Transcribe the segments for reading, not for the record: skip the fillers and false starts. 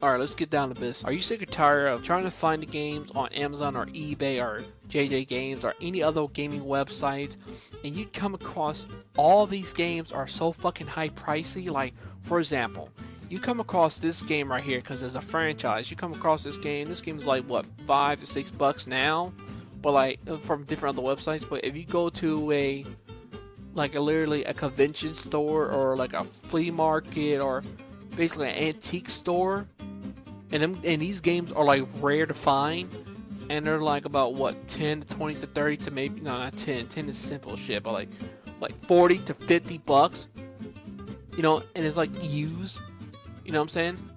Alright, let's get down to business. Are you sick or tired of trying to find the games on Amazon or eBay or JJ Games or any other gaming websites, and you come across all these games are so fucking high pricey? Like, for example, you come across this game right here because it's a franchise. You come across this game is like what, $5 to $6 now, but like from different other websites. But if you go to literally a convention store or like a flea market or basically an antique store, and these games are like rare to find, and they're like about what, 10 to 20 to 30 to maybe, no, not 10 is simple shit, but like 40 to 50 bucks, you know, and it's like used, you know what I'm saying?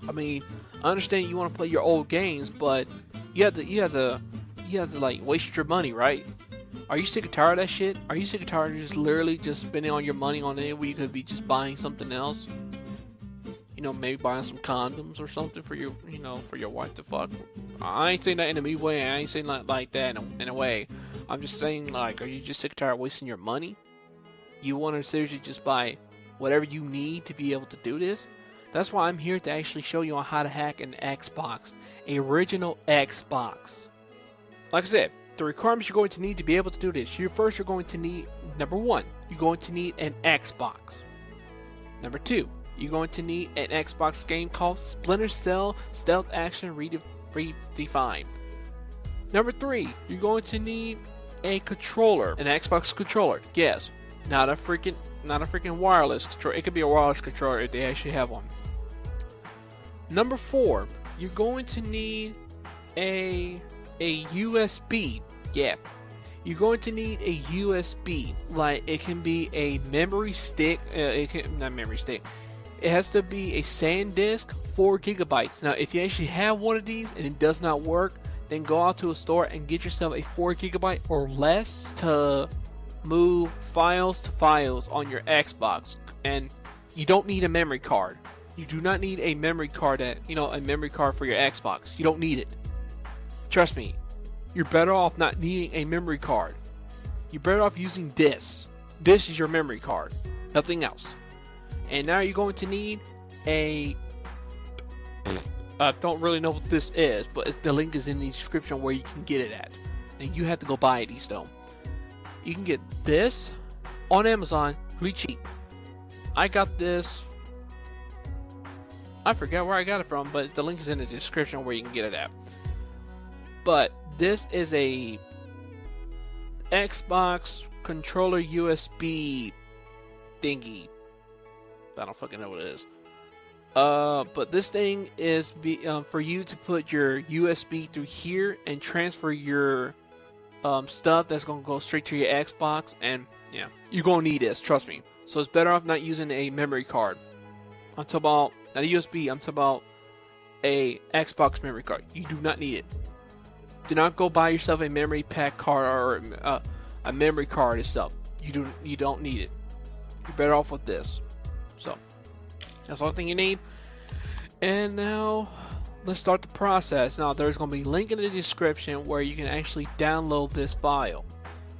I mean, I understand you want to play your old games, but you have to like waste your money, right? Are you sick and tired of that shit? Are you sick and tired of just literally just spending all your money on it where you could be just buying something else? You know, maybe buying some condoms or something for your, you know, for your wife to fuck. I ain't saying that in a mean way. I ain't saying that like that in a way. I'm just saying, like, are you just sick and tired of wasting your money? You want to seriously just buy whatever you need to be able to do this? That's why I'm here to actually show you on how to hack an Xbox, a original Xbox. Like I said, the requirements you're going to need to be able to do this. You're going to need, number one, you're going to need an Xbox. Number two, you're going to need an Xbox game called Splinter Cell Stealth Action Redefind. Number three, you're going to need a controller, an Xbox controller. Yes, not a freaking wireless controller. It could be a wireless controller if they actually have one. Number four, you're going to need a USB. Yeah, you're going to need a USB. Like, it can be a memory stick. Not memory stick. It has to be a SanDisk 4 gigabytes. Now, if you actually have one of these and it does not work, then go out to a store and get yourself a 4 gigabyte or less to move files to files on your Xbox. And you don't need a memory card. You do not need a memory card a memory card for your Xbox. You don't need it. Trust me. You're better off not needing a memory card. You're better off using this. This is your memory card. Nothing else. And now you're going to need I don't really know what this is, but the link is in the description where you can get it at. And you have to go buy these though. You can get this on Amazon really cheap. I got this, I forget where I got it from, but the link is in the description where you can get it at. But this is a Xbox controller USB thingy. I don't fucking know what it is. But this thing is for you to put your USB through here and transfer your stuff that's gonna go straight to your Xbox, and yeah, you're gonna need this, trust me. So it's better off not using a memory card. I'm talking about not a USB, I'm talking about a Xbox memory card. You do not need it. Do not go buy yourself a memory pack card or a memory card itself. You don't need it. You're better off with this. So that's the only thing you need. And now let's start the process. Now there's going to be a link in the description where you can actually download this file.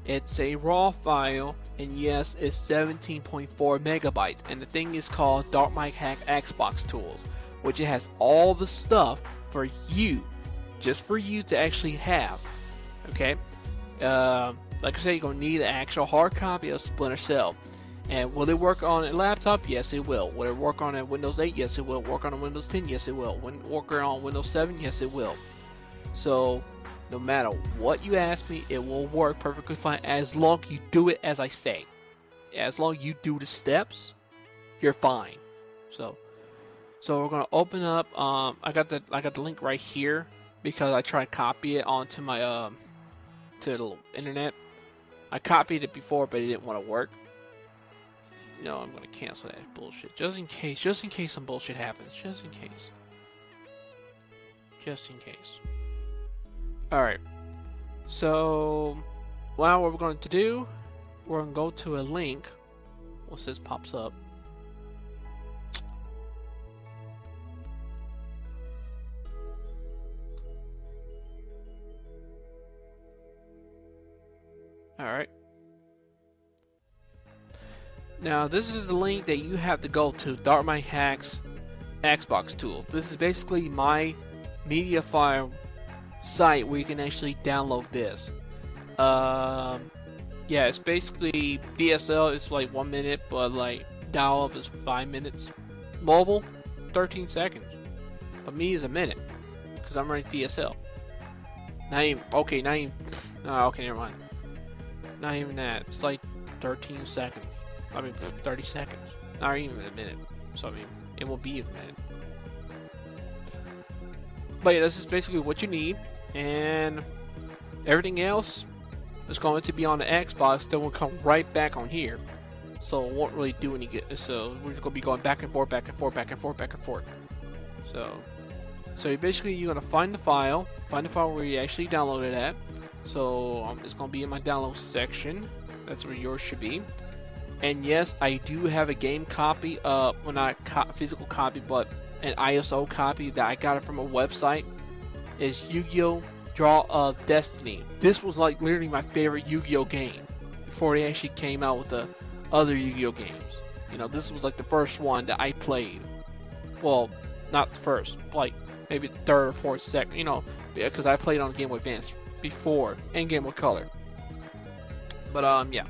It's a raw file, and yes, it's 17.4 megabytes. And the thing is called DarkMike Hack Xbox Tools, which it has all the stuff for you, just for you to actually have. Okay, like I said, you're going to need an actual hard copy of Splinter Cell. And will it work on a laptop? Yes, it will. Will it work on a Windows 8? Yes, it will. Work on a Windows 10? Yes, it will. Work on Windows 7? Yes, it will. So, no matter what you ask me, it will work perfectly fine as long as you do it as I say. As long as you do the steps, you're fine. So we're gonna open up. I got the link right here because I tried to copy it onto my to the internet. I copied it before, but it didn't want to work. No, I'm gonna cancel that bullshit just in case some bullshit happens. Just in case. Alright. So, what we're going to do, we're gonna go to a link. Once this pops up. Alright. Now this is the link that you have to go to, DarkMike Hacks Xbox tools. This is basically my media file site where you can actually download this. Yeah, it's basically DSL is like 1 minute, but like dial-up is 5 minutes. Mobile, 13 seconds. But me is a minute, because I'm running DSL. Not even, okay, not even, oh, okay, never mind. Not even that, it's like 13 seconds. I mean, 30 seconds. Not even a minute. So, I mean, it won't be a minute. But yeah, this is basically what you need. And everything else is going to be on the Xbox. Then will come right back on here. So it won't really do any good. So we're just going to be going back and forth, back and forth, back and forth, back and forth. So you're going to find the file where you actually downloaded it at. So it's going to be in my download section. That's where yours should be. And yes, I do have a game copy, well, not a physical copy, but an ISO copy that I got it from a website. Is Yu-Gi-Oh! Draw of Destiny. This was like literally my favorite Yu-Gi-Oh! Game before they actually came out with the other Yu-Gi-Oh! Games. You know, this was like the first one that I played. Well, not the first, like maybe the third or fourth second, you know, because I played on Game Boy Advance before and Game Boy Color. But yeah.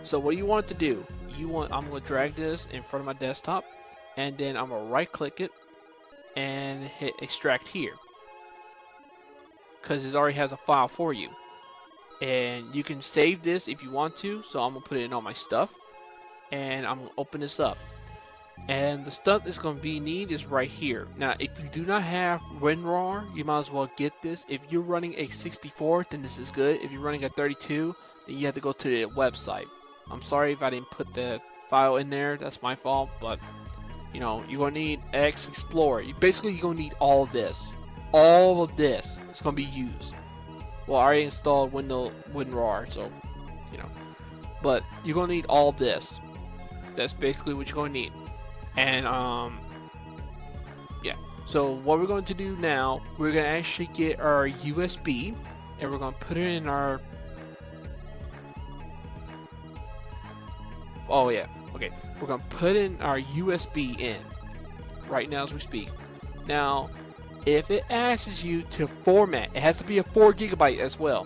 So what you want to do, I'm going to drag this in front of my desktop, and then I'm going to right click it and hit extract here, because it already has a file for you. And you can save this if you want to, so I'm going to put it in all my stuff, and I'm going to open this up. And the stuff that's going to be needed is right here. Now, if you do not have WinRAR, you might as well get this. If you're running a 64, then this is good. If you're running a 32, then you have to go to the website. I'm sorry if I didn't put the file in there. That's my fault. But, you know, you're going to need X Explorer. Basically, you're going to need all of this. All of this is going to be used. Well, I already installed WinRAR, so, you know. But you're going to need all of this. That's basically what you're going to need. And, yeah. So, what we're going to do now, we're going to actually get our USB, and we're going to put it in our... Oh, yeah. Okay. We're going to put in our USB in right now as we speak. Now, if it asks you to format, it has to be a 4 GB as well.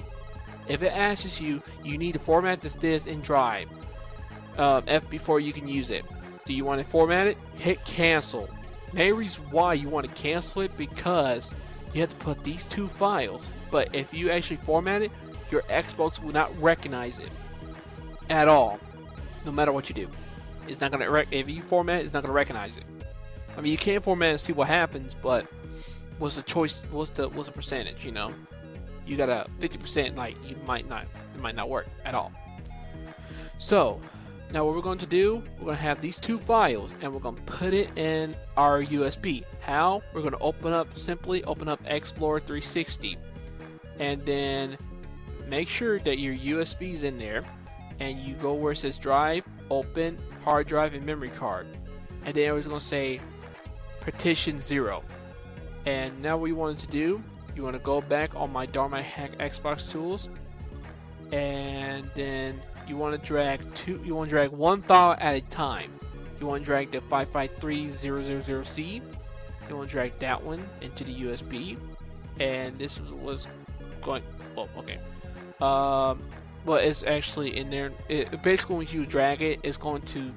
If it asks you, you need to format this disk in Drive before you can use it. Do you want to format it? Hit cancel. Main reason why you want to cancel it, because you have to put these two files. But if you actually format it, your Xbox will not recognize it at all. No matter what you do, it's not gonna. If you format it, it's not gonna recognize it. I mean, you can format and see what happens, but what's the choice? What's the percentage? You know, you got a 50%. Like, it might not work at all. So now what we're going to do, we're going to have these two files, and we're going to put it in our USB. How? We're going to simply open up Explorer 360, and then make sure that your USB is in there. And you go where it says drive, open, hard drive, and memory card. And then it was going to say partition 0. And now what you want to do, you want to go back on my DarkMike Hack Xbox tools. And then you want to drag one file at a time. You want to drag the 553000C. You want to drag that one into the USB. And this was going, well, okay. But it's actually in there. Basically, when you drag it, it's going to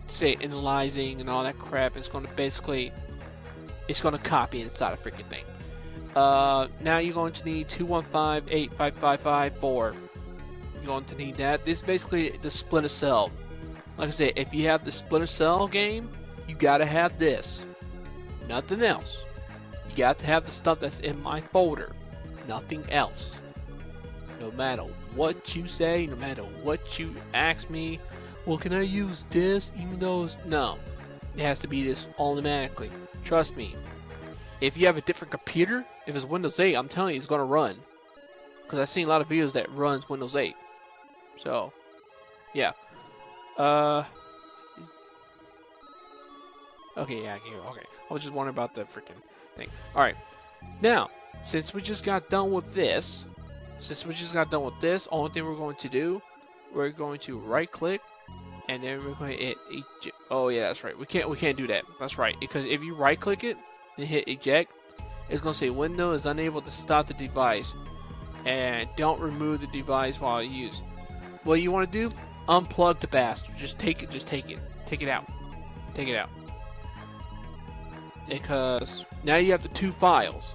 say analyzing and all that crap. It's going to basically, it's going to copy inside a freaking thing. Now you're going to need 215-85554. You're going to need that. This is basically the Splinter Cell. Like I said, if you have the Splinter Cell game, you gotta have this. Nothing else. You got to have the stuff that's in my folder. Nothing else. No matter what you say, no matter what you ask me, well, can I use this even though it's... No. It has to be this automatically. Trust me. If you have a different computer, if it's Windows 8, I'm telling you it's going to run. Because I've seen a lot of videos that runs Windows 8. So, yeah. Okay, yeah, okay. I was just wondering about the freaking thing. Alright. Now, since we just got done with this, only thing we're going to do, we're going to right click, and then we're going to hit eject. Oh yeah, that's right. We can't do that. That's right. Because if you right click it and hit eject, it's going to say Windows is unable to stop the device, and don't remove the device while used. What you want to do? Unplug the bastard. Just take it. Take it out. Take it out. Because now you have the 2 files.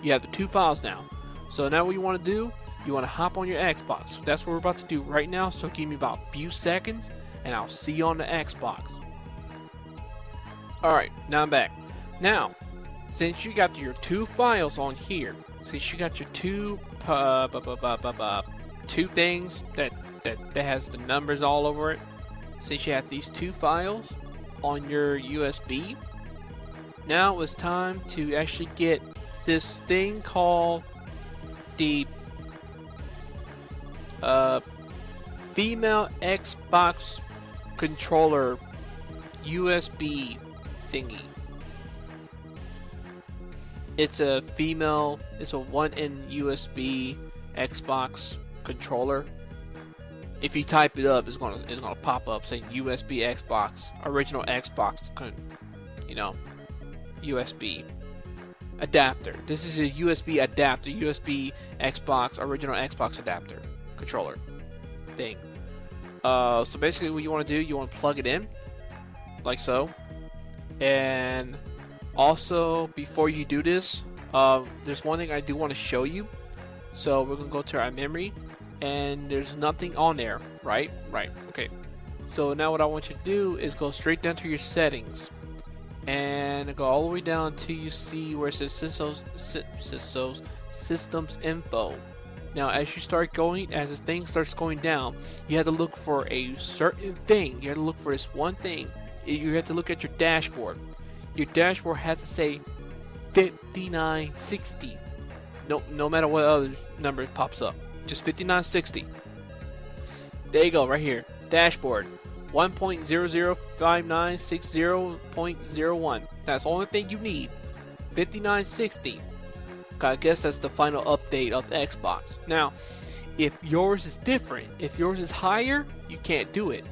You have the 2 files now. So now what you want to do? You want to hop on your Xbox. So that's what we're about to do right now. So give me about a few seconds, and I'll see you on the Xbox. Alright, now I'm back. Now, since you got your 2 files on here, since you got your 2 things that has the numbers all over it, since you have these 2 files on your USB, now it's time to actually get this thing called the female Xbox controller USB thingy. It's a 1-in USB Xbox controller. If you type it up, it's gonna pop up saying USB Xbox, original Xbox, you know, USB adapter. This is a USB adapter, USB Xbox, original Xbox adapter controller thing. So basically what you want to do, you want to plug it in like so. And also, before you do this, there's one thing I do want to show you. So we're gonna go to our memory, and there's nothing on there, right? Okay. So now what I want you to do is go straight down to your settings and go all the way down till you see where it says systems info. Now as you start going, as this thing starts going down, you have to look for a certain thing. You have to look for this one thing. You have to look at your dashboard. Your dashboard has to say 5960. No matter what other number pops up, just 5960. There you go, right here. Dashboard 1.005960.01. That's the only thing you need. 5960. I guess that's the final update of the Xbox. Now, if yours is different, if yours is higher, you can't do it.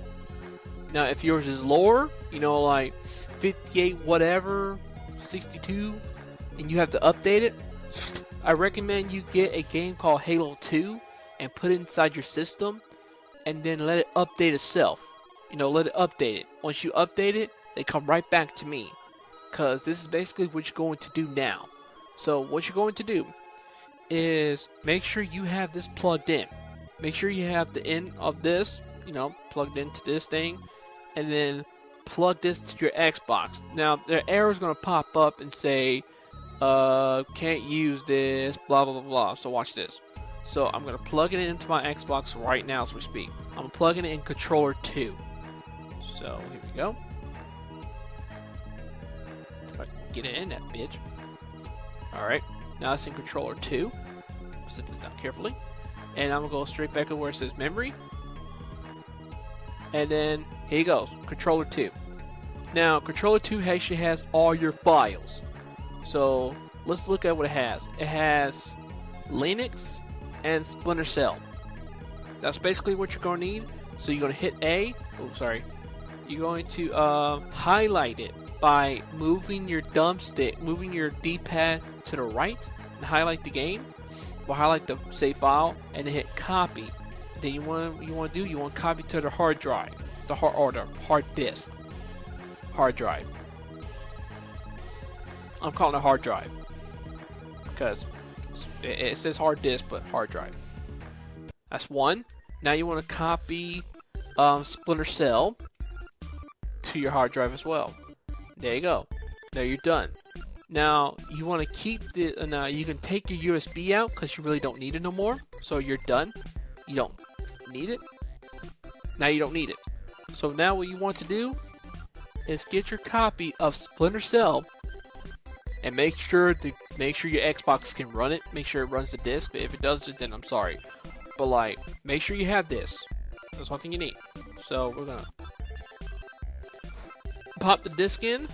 Now, if yours is lower, you know, like 58 whatever, 62, and you have to update it, I recommend you get a game called Halo 2 and put it inside your system, and then let it update itself. You know, let it update it. Once you update it, they come right back to me, because this is basically what you're going to do now. So what you're going to do is make sure you have this plugged in. Make sure you have the end of this, you know, plugged into this thing, and then plug this to your Xbox. Now the error is going to pop up and say can't use this, blah blah blah blah. So watch this. So I'm going to plug it into my Xbox right now as we speak. I'm plugging it in controller 2. So here we go. If I can get it in that bitch. Alright, now it's in controller 2. Set this down carefully. And I'm going to go straight back to where it says memory. And then here you go, controller 2. Now controller 2 actually has all your files. So let's look at what it has. It has Linux and Splinter Cell. That's basically what you're going to need. So you're going to hit A. Oh, sorry. You're going to highlight it by moving your thumbstick, moving your D-pad to the right, and highlight the game, or highlight the save file, and then hit copy. Then you want to copy to the hard drive, the hard disk, hard drive. I'm calling it hard drive because it says hard disk, but hard drive. That's one. Now you want to copy Splinter Cell to your hard drive as well. There you go. Now you're done. Now you want to keep the. Now you can take your USB out because you really don't need it no more. So you're done. You don't need it. Now you don't need it. So now what you want to do is get your copy of Splinter Cell and make sure your Xbox can run it. Make sure it runs the disc. But if it doesn't, then I'm sorry. But like, make sure you have this. That's one thing you need. So we're gonna pop the disc in,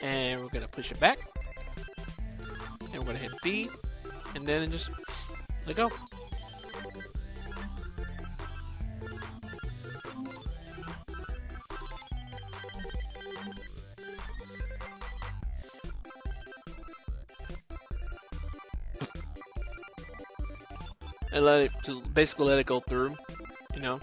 and we're gonna push it back, and we're gonna hit B, and then just let go. and let it just basically let it go through, you know.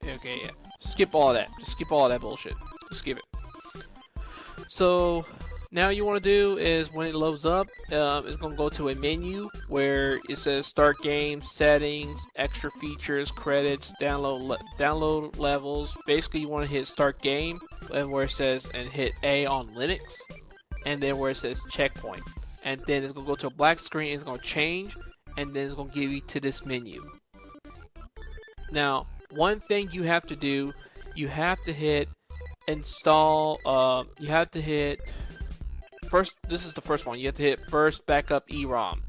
Okay, yeah. Skip all that. Just skip all that bullshit. Just skip it. So now you want to do is when it loads up, it's going to go to a menu where it says Start Game, Settings, Extra Features, Credits, Download Levels. Basically, you want to hit Start Game, and where it says and hit A on Linux, and then where it says Checkpoint, and then it's going to go to a black screen. It's going to change, and then it's going to give you to this menu. Now, one thing you have to do, you have to hit install. You have to hit first. This is the first one. You have to hit first backup EROM.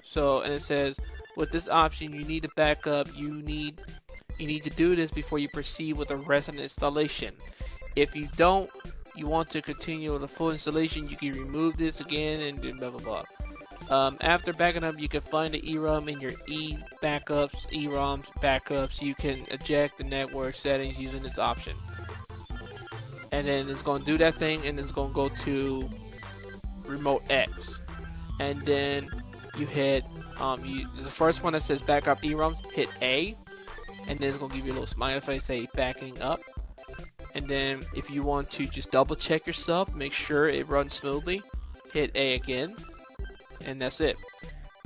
So, and it says with this option, you need to back up. You need to do this before you proceed with the rest of the installation. If you don't, you want to continue with the full installation, you can remove this again and do blah blah blah. After backing up, you can find the EROM in your backups, EROMs, backups. You can eject the network settings using this option. And then it's going to do that thing, and it's going to go to Remote X. And then you hit, the first one that says backup EROMs, hit A. And then it's going to give you a little smiley face, say backing up. And then if you want to just double check yourself, make sure it runs smoothly, hit A again. And that's it.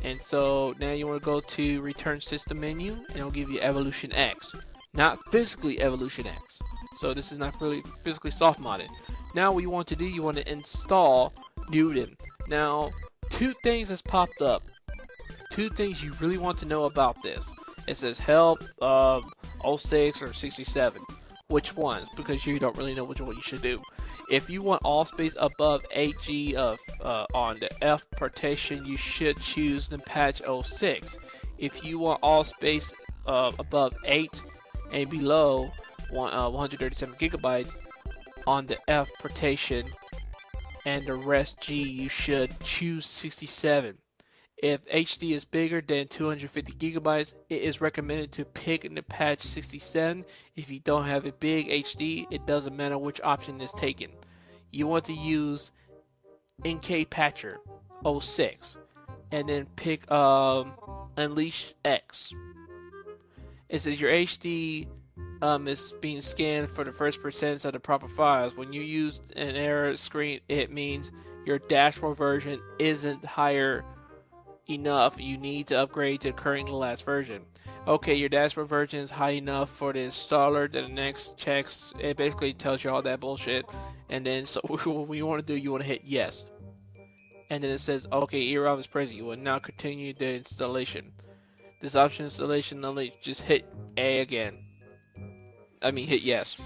And so now you want to go to Return System menu, and it'll give you Evolution X, not physically Evolution X. So this is not really physically soft modded. Now what you want to do, you want to install Newton. Now, two things has popped up. Two things you really want to know about this. It says help 06 or 67. Which ones? Because you don't really know which one you should do. If you want all space above 8G of on the F partition, you should choose the patch 06. If you want all space above 8 and below 137 gigabytes on the F partition and the rest G, you should choose 67. If HD is bigger than 250 gigabytes, it is recommended to pick in the patch 67. If you don't have a big HD, it doesn't matter which option is taken. You want to use NK Patcher 06 and then pick Unleash X. It says your HD is being scanned for the first percent of the proper files. When you use an error screen, it means your dashboard version isn't higher enough. You need to upgrade to the current last version. Okay, your dashboard version is high enough for the installer. Then the next checks, it basically tells you all that bullshit. And then so what you want to do, you want to hit yes. And then it says, okay, EROM is present. You will now continue the installation. This option installation only, just hit A again. I mean hit yes.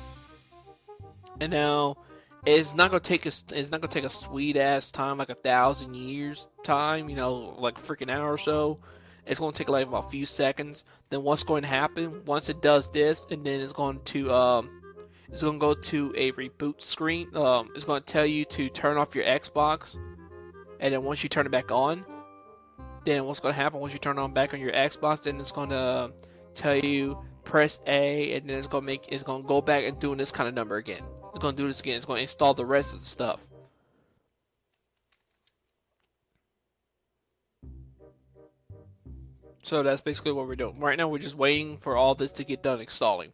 And now it's not gonna take a sweet ass time, like 1,000 years time, you know, like a freaking hour or so. It's gonna take like about a few seconds. Then what's going to happen once it does this, and then it's going to go to a reboot screen. It's going to tell you to turn off your Xbox, and then once you turn it back on, then what's going to happen once you turn on back on your Xbox, then it's going to tell you press A, and then it's going to go back and doing this kind of number again. It's going to do this again. It's going to install the rest of the stuff. So that's basically what we're doing. Right now we're just waiting for all this to get done installing.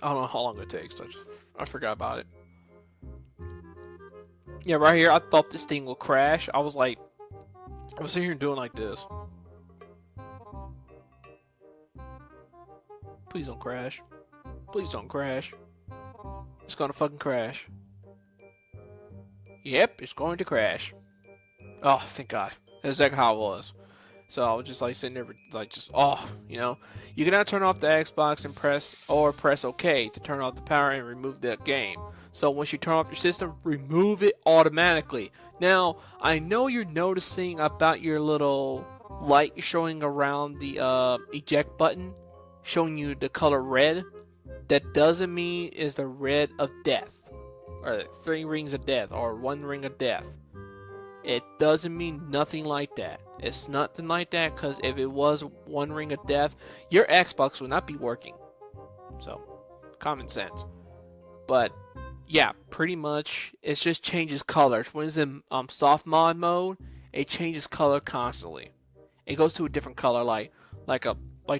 I don't know how long it takes. I forgot about it. Yeah, right here, I thought this thing would crash. I was sitting here doing like this. Please don't crash. Please don't crash. It's gonna fucking crash. Yep, it's going to crash. Oh, thank God. That's exactly how it was. So I was just like sitting there, like just you know. You can now turn off the Xbox and press OK to turn off the power and remove the game. So once you turn off your system, remove it automatically. Now I know you're noticing about your little light showing around the eject button, showing you the color red. that doesn't mean it's the red of death, or 3 rings of death, or 1 ring of death. It doesn't mean nothing like that. It's nothing like that, because if it was 1 ring of death, your Xbox would not be working. So, common sense. But yeah, pretty much it just changes colors. When it's in SoftMod mode, it changes color constantly. It goes to a different color, like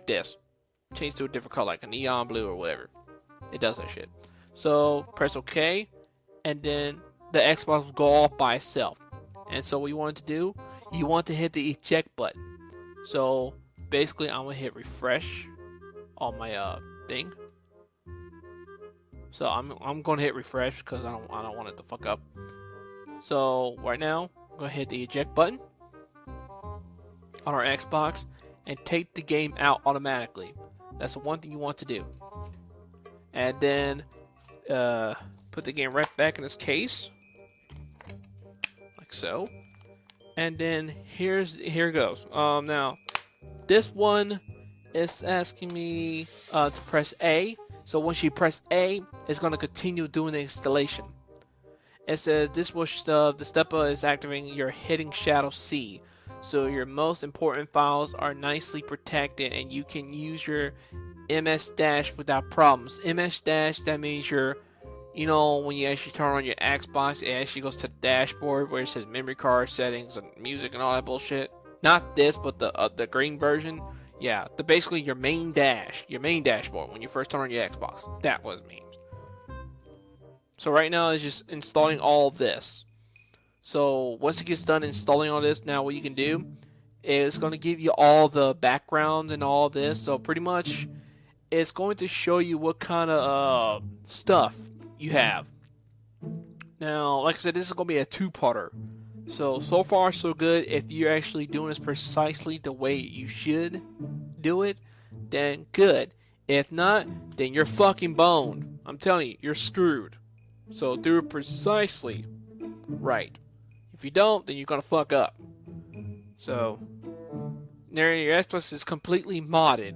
this. Change to a different color, like a neon blue or whatever. It does that shit. So press OK, and then the Xbox will go off by itself. And so what you want to do, you want to hit the eject button. So basically, I'm gonna hit refresh on my thing. So I'm gonna hit refresh because I don't want it to fuck up. So right now, I'm gonna hit the eject button on our Xbox and take the game out automatically. That's the one thing you want to do. And then put the game right back in its case, like so. And then here it goes. Now this one is asking me to press A. So once you press A, it's going to continue doing the installation. It says this was the step is activating your hidden shadow C. So your most important files are nicely protected and you can use your MS dash without problems. MS dash, that means your, you know, when you actually turn on your Xbox, it actually goes to the dashboard where it says memory card settings and music and all that bullshit. Not this, but the green version. Yeah, basically your main dashboard when you first turn on your Xbox. That was it means. So right now it's just installing all of this. So once it gets done installing all this, now what you can do is going to give you all the backgrounds and all this. So pretty much it's going to show you what kind of stuff you have. Now, like I said, this is going to be a 2-parter. So far so good. If you're actually doing this precisely the way you should do it, then good. If not, then you're fucking boned. I'm telling you, you're screwed. So do it precisely right. If you don't, then you're gonna fuck up. So there, your Xbox is completely modded.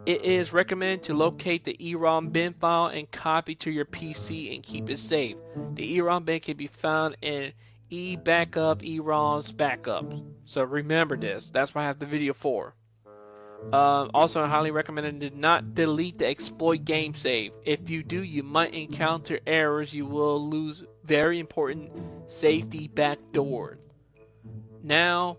It is recommended to locate the EROM bin file and copy to your PC and keep it safe. The EROM bin can be found in eBackup, EROM's backup. So remember this. That's what I have the video for. Also, I highly recommend to not delete the exploit game save. If you do, you might encounter errors. You will lose very important safety backdoor. Now,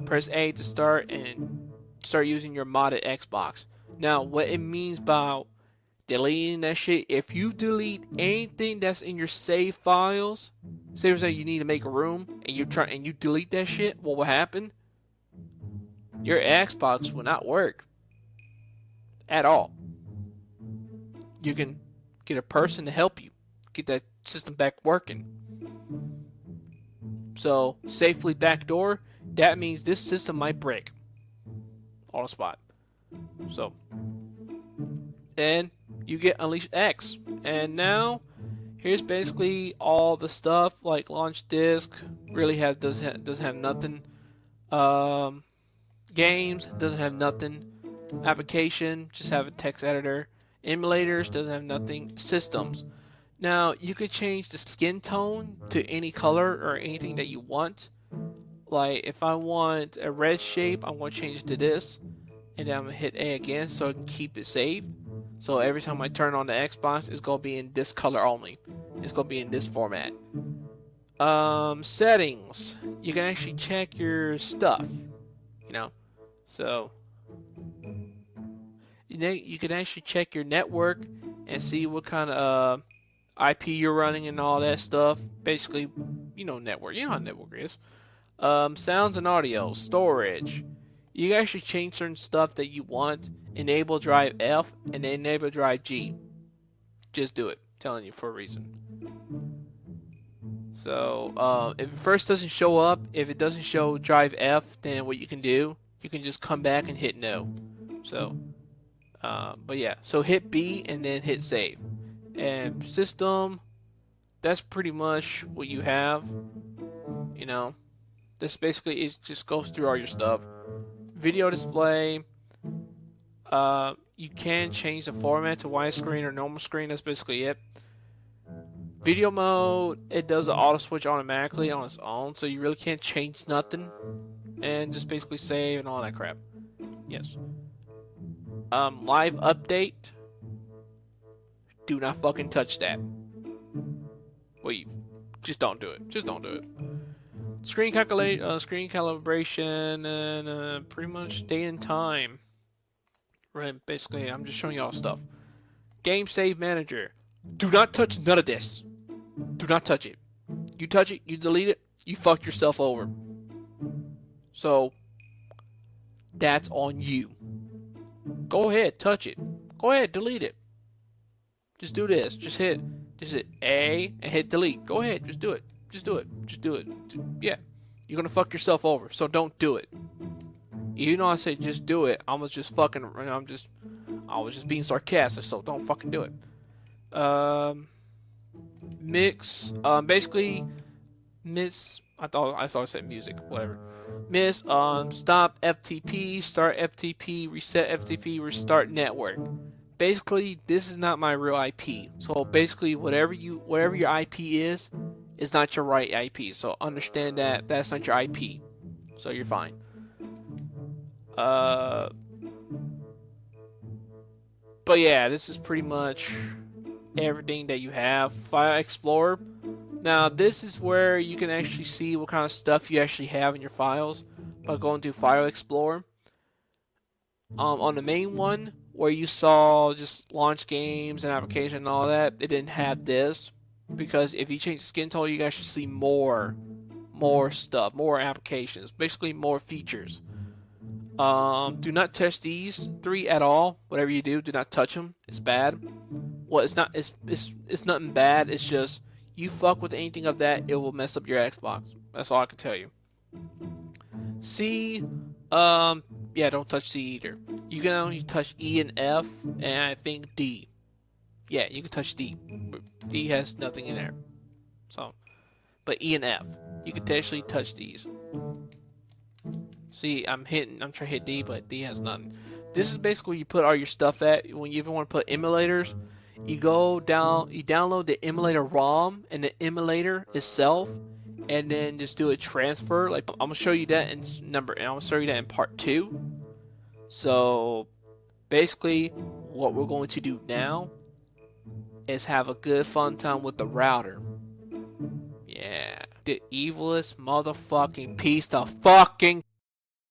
press A to start and start using your modded Xbox. Now, what it means by deleting that shit, if you delete anything that's in your save files, say for example you need to make a room and you delete that shit, what will happen? Your Xbox will not work at all. You can get a person to help you get that system back working. So safely backdoor, that means this system might break on the spot. So, and you get Unleashed X. And now here's basically all the stuff, like launch disk really doesn't have nothing. Games doesn't have nothing. Application just have a text editor. Emulators doesn't have nothing. Systems. Now you could change the skin tone to any color or anything that you want. Like if I want a red shape, I'm going to change it to this, and then I'm going to hit A again so I can keep it saved. So every time I turn on the Xbox, it's going to be in this color only. It's going to be in this format. Settings. You can actually check your stuff. You know, so you can actually check your network and see what kind of IP you're running and all that stuff. Basically, you know, network. You know how network is. Sounds and audio, storage. You can actually change certain stuff that you want. Enable drive F and enable drive G. Just do it. I'm telling you for a reason. So if it first doesn't show up, if it doesn't show drive F, then what you can do, you can just come back and hit no. So, but yeah, so hit B and then hit save. And system, that's pretty much what you have. You know, this basically just goes through all your stuff. Video display. you can change the format to widescreen or normal screen. That's basically it. Video mode, it does the auto switch automatically on its own, so you really can't change nothing. And just basically save and all that crap. Yes. Live update. Do not fucking touch that. Well, you just don't do it. Just don't do it. Screen calibration, and pretty much date and time. Right, basically, I'm just showing y'all stuff. Game save manager. Do not touch none of this. Do not touch it. You touch it, you delete it, you fucked yourself over. So, that's on you. Go ahead, touch it. Go ahead, delete it. Just do this. Just hit A and hit delete. Go ahead, just do it. Just do it. Just do it. Yeah. You're gonna fuck yourself over, so don't do it. Even though I say just do it, I was just being sarcastic, so don't fucking do it. Mix, basically, I thought I said music, whatever. Stop FTP, start FTP, reset FTP, restart network. Basically, this is not my real IP. So basically, whatever your IP is not your right IP. So understand that that's not your IP. So you're fine. But yeah, this is pretty much everything that you have. File Explorer. Now this is where you can actually see what kind of stuff you actually have in your files by going to File Explorer. On the main one where you saw just launch games and application and all that, it didn't have this, because if you change the skin tone, you can actually see more stuff, more applications, basically more features. Do not touch these 3 at all. Whatever you do not touch them. It's bad. Well, it's not. It's nothing bad. It's just you fuck with anything of that, it will mess up your Xbox. That's all I can tell you. C, yeah, don't touch C either. You can only touch E and F, and I think D. Yeah, you can touch D. But D has nothing in there. So, but E and F, you can actually touch these. See, I'm trying to hit D, but D has nothing. This is basically where you put all your stuff at. When you even want to put emulators, you go down, you download the emulator ROM and the emulator itself, and then just do a transfer. Like, I'm gonna show you that in I'm gonna show you that in part 2. So basically, what we're going to do now is have a good fun time with the router. Yeah, the evilest motherfucking piece of fucking